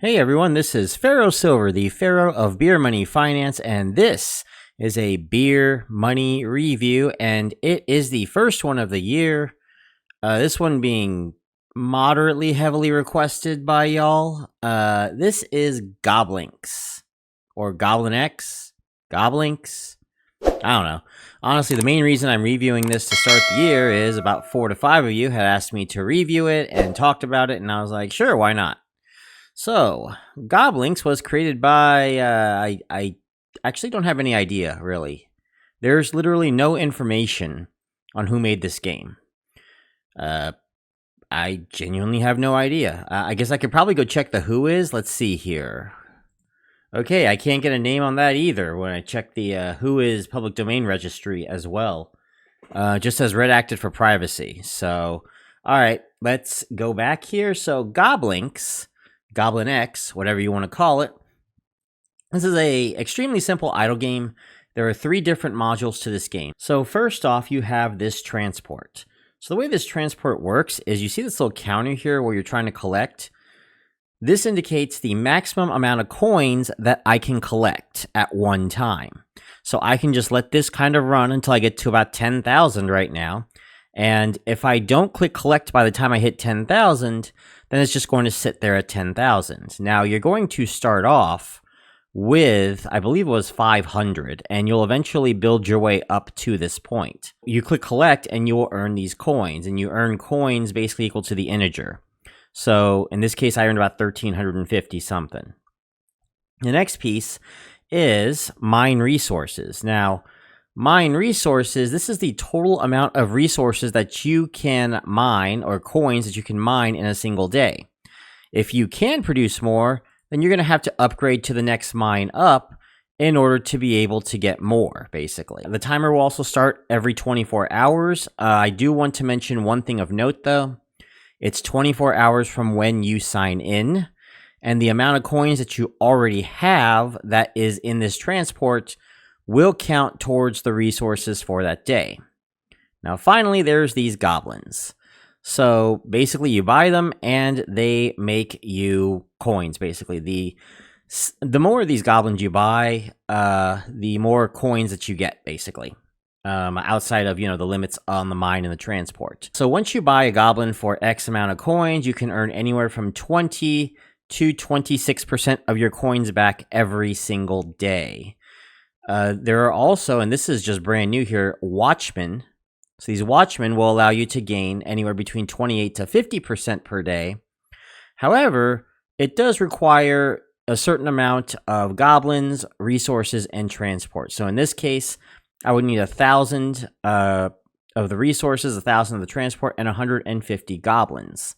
Hey everyone, this is Pharaoh Silver, the Pharaoh of Beer Money Finance, and this is a beer money review, and it is the first one of the year. This one being moderately heavily requested by y'all. This is GoblinX, or GoblinX, GoblinX. I don't know. Honestly, the main reason I'm reviewing this to start the year is about 4 to 5 of you had asked me to review it and talked about it, and I was like, sure, why not? So, GoblinX was created by, I actually don't have any idea, really. There's literally no information on who made this game. I genuinely have no idea. I guess I could probably go check the who is. Let's see here. Okay, I can't get a name on that either when I check the who is public domain registry as well. Just says redacted for privacy. So, alright, let's go back here. So, GoblinX, whatever you want to call it. This is a extremely simple idle game. There are 3 different modules to this game. So first off, you have this transport. So the way this transport works is you see this little counter here where you're trying to collect. This indicates the maximum amount of coins that I can collect at one time. So I can just let this kind of run until I get to about 10,000 right now. And if I don't click collect by the time I hit 10,000, then it's just going to sit there at 10,000. Now, you're going to start off with, I believe it was 500, and you'll eventually build your way up to this point. You click collect, and you will earn these coins, and you earn coins basically equal to the integer. So, in this case, I earned about 1,350 something. The next piece is mine resources. Now, mine resources, this is the total amount of resources that you can mine, or coins that you can mine in a single day. If you can produce more, then you're going to have to upgrade to the next mine up in order to be able to get more, basically. The timer will also start every 24 hours. I do want to mention one thing of note, though. It's 24 hours from when you sign in, and the amount of coins that you already have that is in this transport will count towards the resources for that day. Now, finally, there's these goblins. So, basically, you buy them, and they make you coins, basically. The more of these goblins you buy, the more coins that you get, basically. Outside of, the limits on the mine and the transport. So, once you buy a goblin for X amount of coins, you can earn anywhere from 20 to 26% of your coins back every single day. There are also, and this is just brand new here, watchmen. So these watchmen will allow you to gain anywhere between 28 to 50% per day. However, it does require a certain amount of goblins, resources, and transport. So in this case, I would need 1,000 of the resources, 1,000 of the transport, and 150 goblins.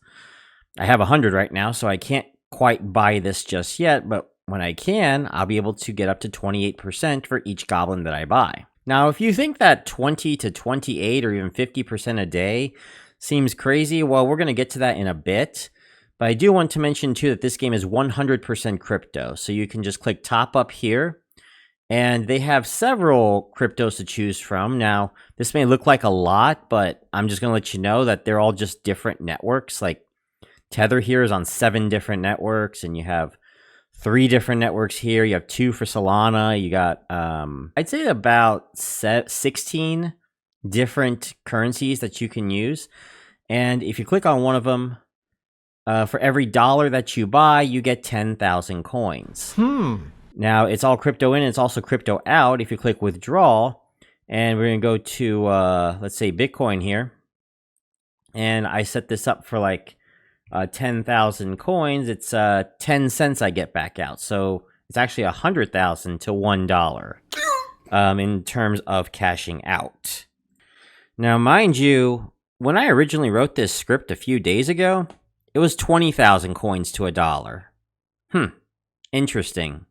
I have 100 right now, so I can't quite buy this just yet, but when I can, I'll be able to get up to 28% for each goblin that I buy. Now, if you think that 20 to 28 or even 50% a day seems crazy, well, we're going to get to that in a bit. But I do want to mention, too, that this game is 100% crypto. So you can just click top up here, and they have several cryptos to choose from. Now, this may look like a lot, but I'm just going to let you know that they're all just different networks. Like, Tether here is on 7 different networks, and you have 3 different networks here. You have 2 for Solana. You got, I'd say about 16 different currencies that you can use. And if you click on one of them, for every $1 that you buy, you get 10,000 coins. Now, it's all crypto in, and it's also crypto out. If you click withdraw, and we're going to go to, let's say, Bitcoin here. And I set this up for like 10,000 coins, it's 10 cents I get back out. So it's actually 100,000 to $1 in terms of cashing out. Now, mind you, when I originally wrote this script a few days ago, it was 20,000 coins to $1. Interesting.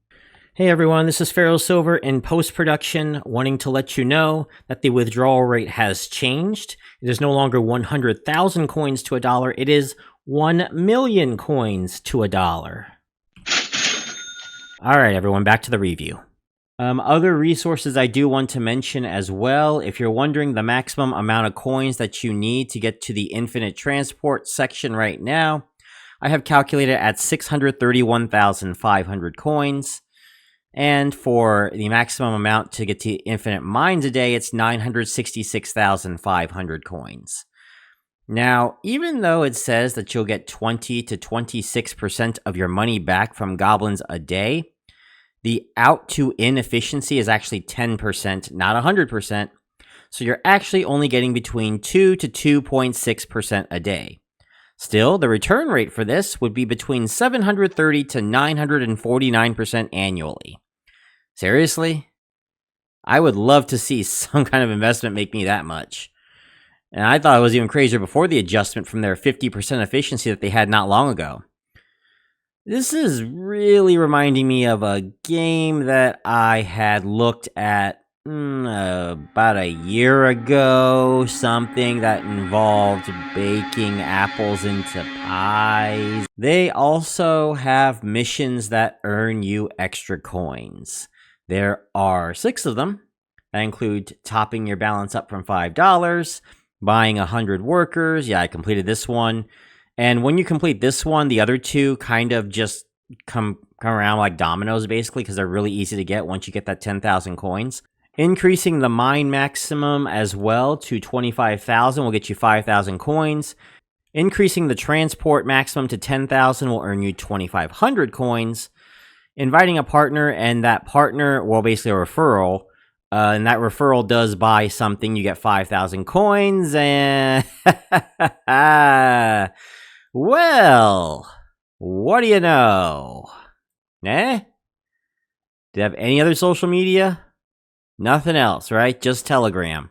Hey everyone, this is Pharaoh Silver in post-production, wanting to let you know that the withdrawal rate has changed. It is no longer 100,000 coins to $1, it is 1 million coins to $1. Alright everyone, back to the review. Other resources I do want to mention as well, if you're wondering the maximum amount of coins that you need to get to the infinite transport section right now, I have calculated at 631,500 coins. And for the maximum amount to get to infinite mines a day, it's 966,500 coins. Now, even though it says that you'll get 20 to 26% of your money back from goblins a day, the out to in efficiency is actually 10%, not 100%. So you're actually only getting between 2 to 2.6% a day. Still, the return rate for this would be between 730 to 949% annually. Seriously? I would love to see some kind of investment make me that much. And I thought it was even crazier before the adjustment from their 50% efficiency that they had not long ago. This is really reminding me of a game that I had looked at about a year ago. Something that involved baking apples into pies. They also have missions that earn you extra coins. There are 6 of them. That include topping your balance up from $5, buying 100 workers. Yeah, I completed this one. And when you complete this one, the other 2 kind of just come around like dominoes, basically, because they're really easy to get once you get that 10,000 coins. Increasing the mine maximum as well to 25,000 will get you 5,000 coins. Increasing the transport maximum to 10,000 will earn you 2,500 coins. Inviting a partner, and that partner, well, basically a referral, and that referral does buy something, you get 5,000 coins, and well, what do you know? Eh? Do you have any other social media? Nothing else, right? Just Telegram.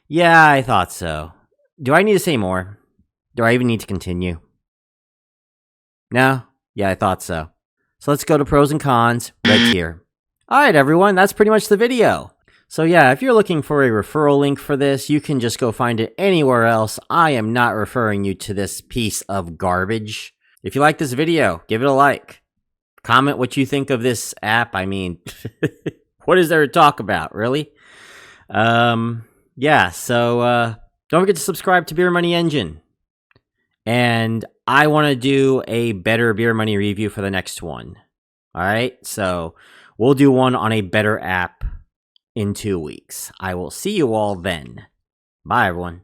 Yeah, I thought so. Do I need to say more? Do I even need to continue? No? Yeah, I thought so. So let's go to pros and cons right here. Alright everyone, that's pretty much the video. So yeah, if you're looking for a referral link for this, you can just go find it anywhere else. I am not referring you to this piece of garbage. If you like this video, give it a like. Comment what you think of this app. I mean, what is there to talk about, really? Yeah, so don't forget to subscribe to Beer Money Engine. And I want to do a better Beer Money review for the next one. Alright, so we'll do one on a better app in 2 weeks. I will see you all then. Bye, everyone.